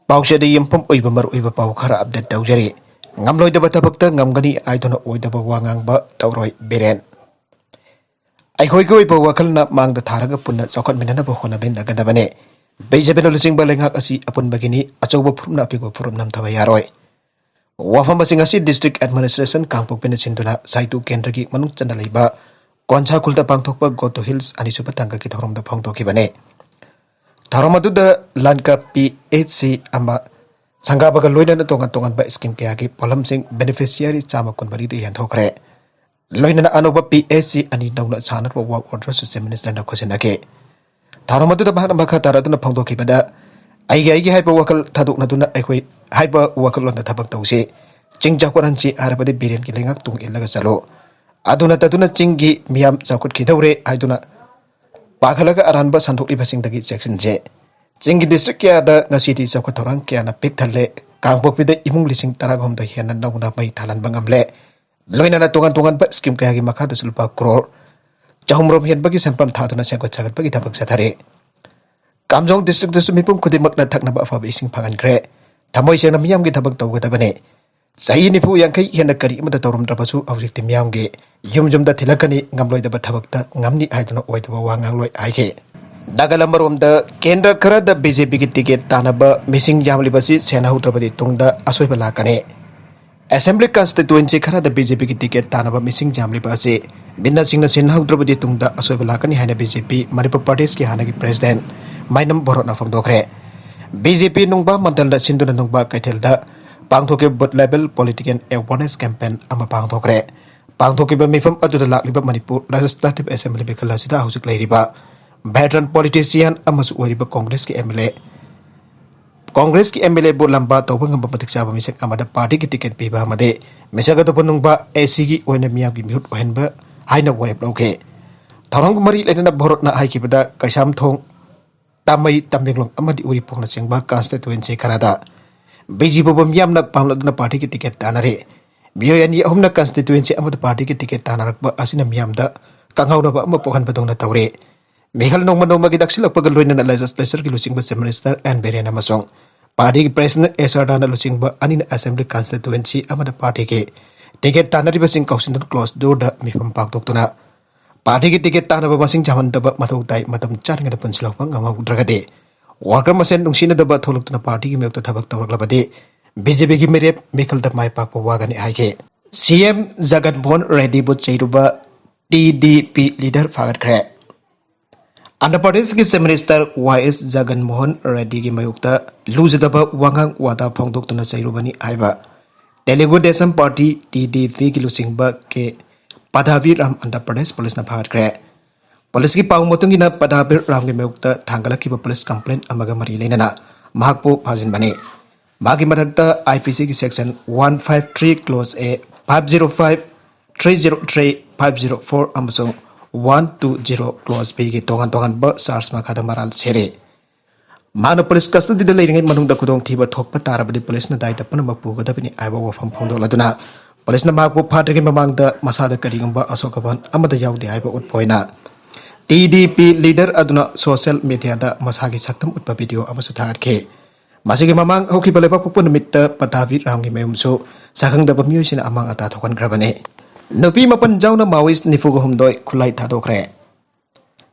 Paushada Yampum Uibamar Uiba Paukara Abdet Daujari. Ngamloy the Batabakta Ngamgani I don't know Uidaba Wangamba Tauroi Beren. I hoigo wakal na mang the Taraga Puna Sokot Minana Bohona Ben Nagadabane. Bejabeno Sing Balanga Asi upon Bagini, Achoba Pumna Pigo Purum Nam Tawayaroi. Wafamasingasi District Administration Kampuk Penisinduna, Saitu Kendragi Manuk Chanaliba, Koncha Kulta Pangtokpa go to Hills and Isupatanga Kitorum the Pongtoki Bane. Taromadu the Lanka PHC Ama Sangabaga Loina Tonga Tongan by Skim Kiaki, Polam Sing beneficiary Chama Kunbariti and Tokre. Loina Anova PHC and Idona Sana for work orders to Minister Nakosinake. Taromadu the Mahamaka Taraduna Pongtoki Bada. I hyper wakal Taduk Naduna Equi hyper wakal on the Tabak Tose. Ching Jakuranchi Arabadi Birin Kilingak Tung Ilagasalo. Aduna Taduna Chingi Miam Zakut Kidore, I do not. Pakalaga Aranba Santuk Ibasing the Section J. Chingi District the Ngasi Zakotoran Kiana Pictale, Kangpok with the Imung Lissing Taragom the Hian and Naguna Mai Talan Bangamle. Loina Tongan Tongan but Skim Kagi Makata Sulpa Crore. Jahumrom Hienbagi Sampam Tatana Sanko Sagapagi Tabak Satare. Kamjong District the Sumipum could not attack number for basing Pangan Gre. Tamoy and Miam get Tabak with a bane. Sainipu Yankai and the Karim the Torum Trapasu of the Miamge. Yumjum the Tilakani, Gamloy the Batabakta, Ngamni I don't know what Wanganloy Ike. Dagalambarum the Kendra Kara the busy big ticket Tanaba, missing Jamlibasi, Senahu Trabadi Tunda, Aswebelakane. Assembly constituency Kara the busy big ticket Tanaba missing Jamlibasi, Binna Singna Senahu Trabadi Tunda, Aswebelakani Hana BJP, Manipur Party's Hanagi President, Mainam Borona from Thdokkhre. BJP Nungba Mandala Sinduna Nungba Kaitelda, Pangtoke but level political awareness campaign Ama Pangtokre. Pangtoki Mifam Adu the Lakliba Manipur Legislative Assembly Bikalasida House Lairiba. Veteran politician Amas Wariba Congress ki MLA. Congress ki MLA Bolamba Tobang Batik Saba Misek Amada Party ki ticket Piba Made. Misagato Punungba ACG Wenemiaki Mute Wenba Haina Warep Loke. Tarong Mari Ledana Borotna Haikibada Kaisam Tong Tamay Tambing Amadi Uri Pong Singba constituency Canada. Biji Bobam Yamna Pamla Party ki ticket Tanare. Bioyani Omna constituency of the party ticket Tanarakba Asina Miamda, Kangauba Mopohan Badona Taure. Mihal no Manomagi Daxila Pagaluin and legislature losing by Minister and Berian Amazon. Party President Esardana losing by an assembly constituency of the party. Ticket Tanaribasing Caution close door the Mifam Park Doctona. Party ticket Tanabasing Jamandaba Matutai Matam Chatting at the Punsilopang Dragade. Worker Masen Nungsina the Batoluk party milk the Tabak Taurabade. BJP ki mere Mikal the Mai Pak Wagani Ike. CM Zagatmon Reddy But Chairuba TDP leader Fagat Kre. Under parties ki Minister YS Zaganmohan Reddy ki Mayukta Luzadaba Wangang Wada Pongdok Tuna Chairubani Aiba. Telugu Desam Party TDP ki Lusingba ke Padhavi Ram under parties police na Fagat Kre. Police ki Paumotong na Padhavi Ram ki Mayukta Thangala ki police complaint amaga Marilena na Mahakpo Pazin Bani. Magi Madagta IPC section 153 clause A 505 303 504 Amazon 120 clause B ki tongan ba SARS makada maral sere. Mano police custody the leading manung da kudong tiba thokpa tarabadi police na daita pana mapu gadapini aiba wafam phongdoladuna. Police na magpo phatrigi mamang da masada karigamba asokaban amada yaudi aiba utpoina. TDP leader aduna social media da masagi saktam utpa video amasu tharke. Masih mamang hoki balepa pupun mitta Patavi Ramgi Mayumso, Sakang the Bamusin among Atatokan Grabane. Nupi Mapan Jauna Maoist Nifugo Humdoi, Khutlai thdokkhre.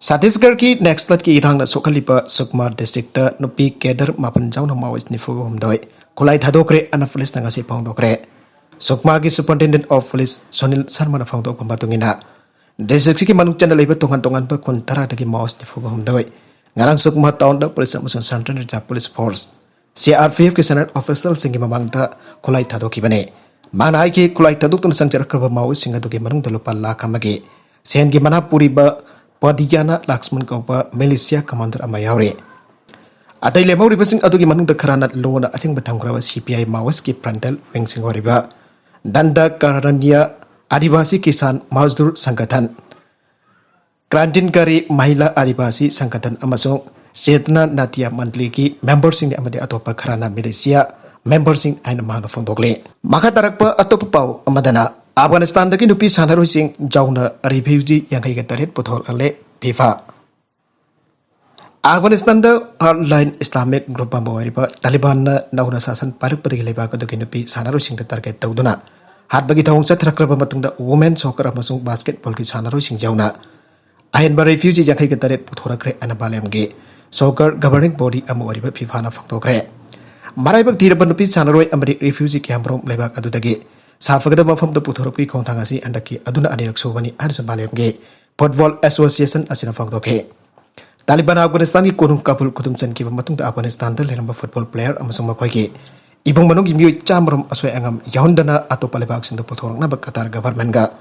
Satisgar ki next lat ki irang na Sokalipa Sukmar district Nupi Keder Mapan Jauna Maoist Nifugo Humdoi, Khutlai thdokkhre anafulis Ngasi Pongdokre. Sukma ki Superintendent of Police Sonil Sarmana Pongdok Pambatungina. District ki Manuk Channel Liba Tongan pa Kuntara dagi Maoist Nifugo Humdoi. Ngarang Sukma Town da Police Musun Central Reserve Police Force. CRPF के senate officer Singh ममांगता खुलाई थादोकी बने मानाई के खुलाई थादोक तो संचर करब Maui Singh दुके मरुंग दलुपा lakh अमगे Sen की मना पूरी ब पदियाना Lakshman कौपा militia commander अमायावरे अतै लेमौरी बसिंग अदुकी मनुंग द खराना लोना अथिंग बथंगराव CPI मावस की फ्रंटल विंग सिंह होरिबा दंदा करनिया आदिवासी किसान मजदूर संगठन क्रांतिकारी महिला आदिवासी संगठन अमसों Chetna Natia Mandli ki members in the Amade Atopa Karana Militia, members in Ainamano from Dogle. Makatarakpa Atopau Amadana, Afghanistan the Nupi Sanaru Sing Jauna refugee Yankay Potol Ale Pifa. Afghanistan hardline Islamic group Taliban nauna sasan paruk pati lebar ko dokin Nupi sanaro sing target tauduna hat bagi tahun setrakra matungda women soccer amasung basketball ki sanaro sing jauna ahin ba refugee yang kai ketaret puthora kre anabalemge soccer governing body amu wariba FIFA na faktokre marai bak tira Nupi sanaro amari refugee ki amrom lebar adudagi safagada mafam da puthora ki khongthangasi andaki aduna anirak sobani ansabalemge football association asina faktokhe Taliban Afghanistan ki kunung kapul kutum chan ki matung da Afghanistan da leramba football player amasung makhoi ki ibung manung ki mioi chamrom asoi angam yaundana atopa lebak sindu pothorang na Qatar government ga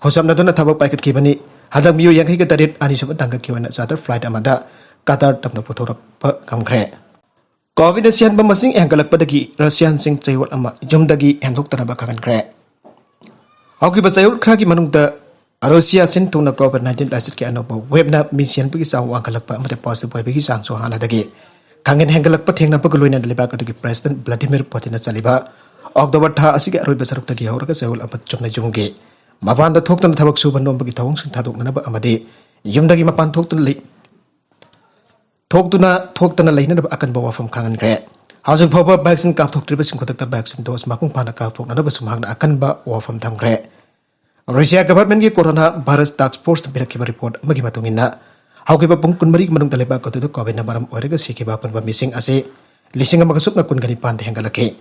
khosam na dona thabak paikat ki bani hadang mioi yang ki tarit ani sub tangka ki wana charter flight amada Qatar tamna pothorak pa kamkhre covid asian bamasing engkalak padagi Russian sing chaiwal ama jumdagi hendok tana ba khagan khre hoki basayul khra ki manung da Rusia sin tuna COVID-19 lasit ki ano ba webna mission pagi sang angkalak pa amate positive boy pagi sang so hana dagi kangen hengalak pa thengna pa galoina daliba ka President Vladimir Putin na chaliba October tha asige aroi basaruk tagi hauraga seul apat chumna jumge mapan da thoktan thabak suban nom pagi thawung sin thadok na ba amade yumdagi mapan thoktuna leina ba akan ba wafam kangen gre hausuk phoba vaccine ka thoktriba sing khotak ta vaccine dose makung pana ka thokna ba sumhagna akan ba wafam tham gre Rusia government ki corona virus task force birakiba report magi matungina haukiba pung kunmari manung taleba ko to covid na maram orega sikiba panwa missing ase lising ama kasuk na kun gani pan hengalake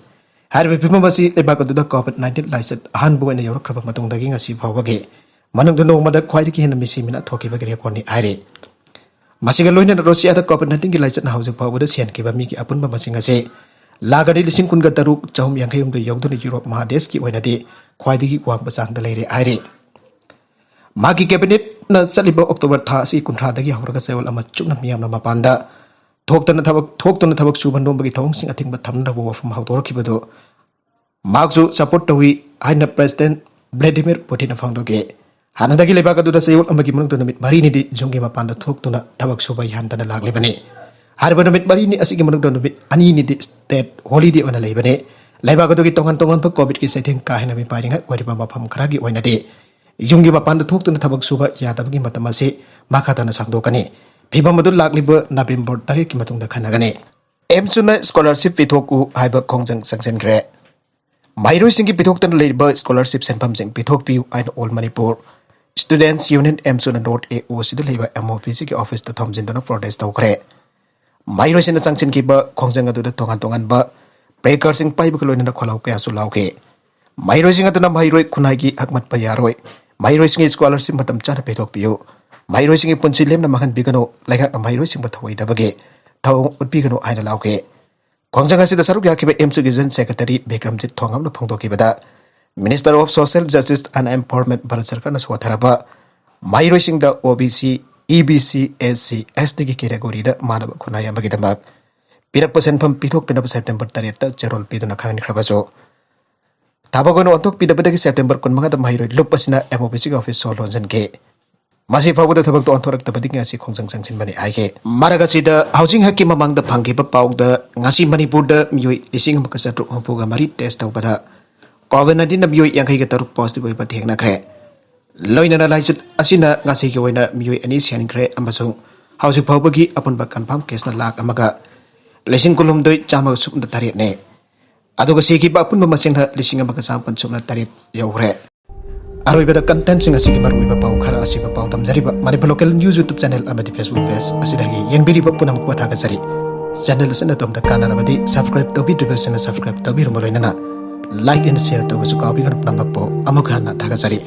harbe pipam basi leba ko to covid 19 license han bu na yor khaba matung dagi ngasi phawage manung do no mada khwai ki hen misi mina thokiba gre ko ni aire masiga loina Rusia da covid 19 ki license na hauju phawu da sian ki ba mi ki apun ba masing ase lagari lising kun ga taruk chahum yang khayum do yogdu ni Europe mahadesh ki oina di khwaidigi wang basang da leire aire magi cabinet na saliba October tha si kunthra dagi hawraga sewal ama chukna miyam na mapanda thoktana thabak suban dom bagi thong sing athing ba thamna bo from hawtor ki bado magzu support tawi aina President Vladimir Putin na phangdoge hanadagi leba ka du da sewal ama gi munung to namit mari ni di jongge mapanda thoktuna thabak suba yandana lagle bane harba namit mari ni asigi munung to namit ani ni di state holiday ona leibane laiba ko tongan pa covid ki setting ka hena mi paringa wariba mafam kharagi oina de yungi mapan da thoktuna thabak suba yadabagi matamase makhatana sangdokani phibam adu lagliba November tarikh ki matung da khanagani emsuna scholarship pithoku haiba khongjang sangsen gre mairoi singi pithoktan leiba scholarship senpam jeng pithok piu ain all Manipur students union emsuna .ao sida leiba MOPC ki office ta thomjin dona protest tawkhre mairoi sina sangchen ki ba khongjang adu da tongan ba Baker sing pai ba kaloina na kholau kaya su lauke mairoi sing atuna mairoi khunai ki hakmat pa yaroi mairoi sing scholarship matam chana pethok piu mairoi sing punsi lem na mahan bigano laika na mairoi sing ba thawai dabage thaw utpi gano aina lauke khongjang asi da saruk yakiba emsu gizen secretary Bekramjit thongam na phongdoki bada Minister of Social Justice and Empowerment Bharat Sarkar na swatharaba mairoi sing da OBC EBC SC ST ki category da manaba khunai amagi damak Pirak senpam pithok pinaba September tarita cerol piduna khangan khrabajo tabagono ontok pidabadagi September kun mangada mahiroi lupasina MOPC office solonjan ke masi phagoda thabak to ontorak tabadi ngasi khongjang sangsin bani aige maraga sida housing hakki mamang da phangge ba pawda ngasi Manipur da mioi lising makasatru hopuga mari test tawbada COVID-19 na mioi yang ga taruk positive ba thengna khre loina na laichet asina ngasi ki oina mioi ani sian khre amasung housing phawbagi apun ba confirm case na lak amaga Lising kulum doi chama sup na tarit ne. Aduga siki ba pun mamasing na lising ang magkasampan sup na tarit yawre. Aroy bada content sing asigi maroy ba pau khara asigi ba pau tamjari ba Manipur local news YouTube channel amadi Facebook page asidagi yang biri ba punam ko thaga sari. Channel sana tom da kana nabadi subscribe to video sana subscribe to bir moloy na like and share to ba su ka bi kan nangak po amukha na thaga sari.